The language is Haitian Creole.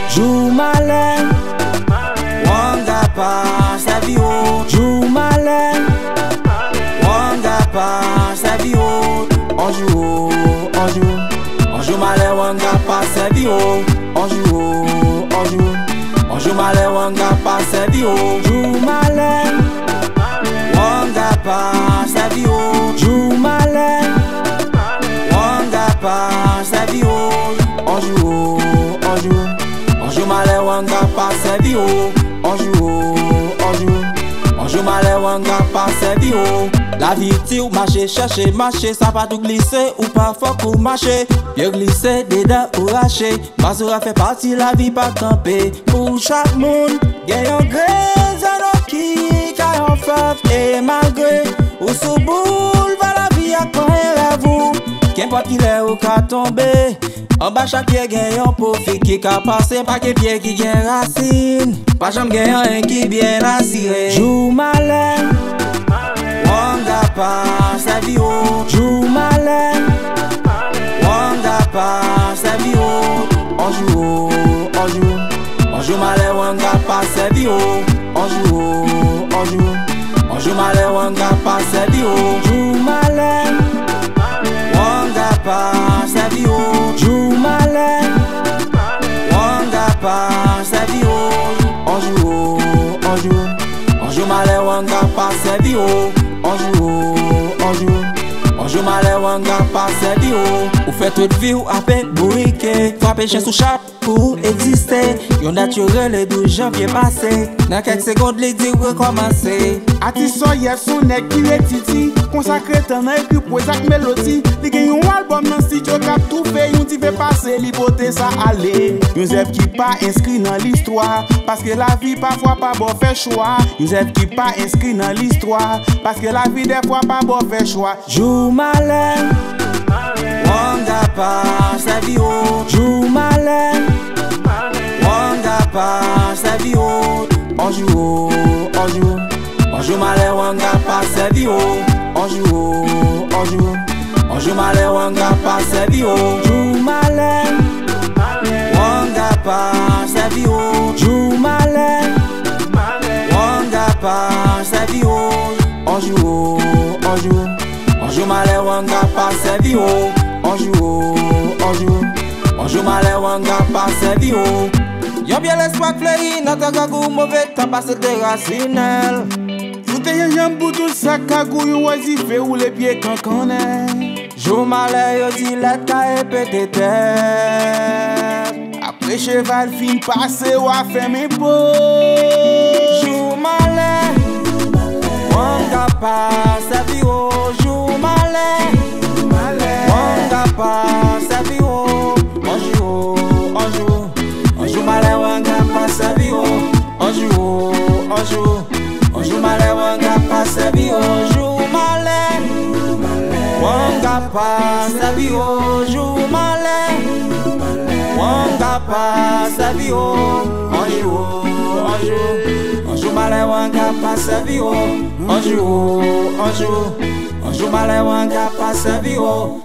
Jou malè, wanga pa sa vi yo. Jou malè, wanga pa sa vi yo. Anjou malè wanga pa sa vi yo. Anjou malè wanga pa sa vi yo. Jou malè, wanga pa sa vi yo. Jou malè, wanga pa sa vi yo. Anjou malè wanga pa sa vi yo. Anjou malè wanga pa sa vi yo. La vie ti ou marcher, chercher, marcher, ça pas tout glisser ou pas fort pour marcher. Bien glisser, dedans ou racher. Bazoura fait partie la vie pas camper. Pour chaque monde, gagne un gré, zano qui caille en fave. Et malgré, ou sous boule, va la vie à quand elle vous. Qu'importe qu'il est ou qu'à tomber. En bas chaque pied gagne un profit qui a passé. Pas que pied qui gagne racine. Pas jamais gagne un qui bien assuré. Jou malè, wanga pa sa vi yo. Jou malè, wanga pa sa vi yo. Anjou malè wanga pa sa vi yo. Anjou malè wanga pa sa vi yo. Jou malè, wanga pa sa vi yo. Jou malè, wanga pa sa vi yo. Anjou malè wanga pa sa vi yo. Anjou malè wanga pa sa vi yo. Ou fait toute vie ou à peine bourriqué. Frappé chien sous chape pour exister. Yon naturel et 12 janvier passé. Dans quelques secondes les dire recommencer. Ati soye son nek ki retiti. Consacré tan nan ekri pou ezak melodi. Li gen yon album nan studio kap tou fe. Yon ti ve pase li bote sa ale. Yon zèv ki pa inskri nan l'histoire. Paske la vie parfois pas bon fait choix. Yon zèv ki pa inskri nan l'histoire. Paske la vie des fois pas bon fait choix. Jou malè, wanga pa sa vi yo. Jou malè, wanga pa sa vi yo. Anjou malè wanga pa sa vi yo. Anjou malè wanga pa sa vi yo. Jou malè, wanga pa sa vi yo. Jou malè, wanga pa sa vi yo. Anjou malè wanga pa sa vi yo. Anjou malè wanga pa sa vi yo. Yon bien l'espoir fleuri, notre kagou mauvais temps passe de racinelle. Yon te yon jambou tout sa kagou yon wazife ou les pieds canconne. Jou malè yon di let ka e pete tête. Après cheval fin passe ou a fait mes beaux. Jou malè, wanga pa sa vi yo. Jou malè, wanga pa sa vi yo. Anjou malè wanga pa sa vi yo. Anjou malè wanga pa sa vi yo. Jou malè, wanga pa sa vi yo. Jou malè, wanga pa sa vi yo. Anjou malè wanga pa sa vi yo. Anjou malè wanga pa sa vi yo.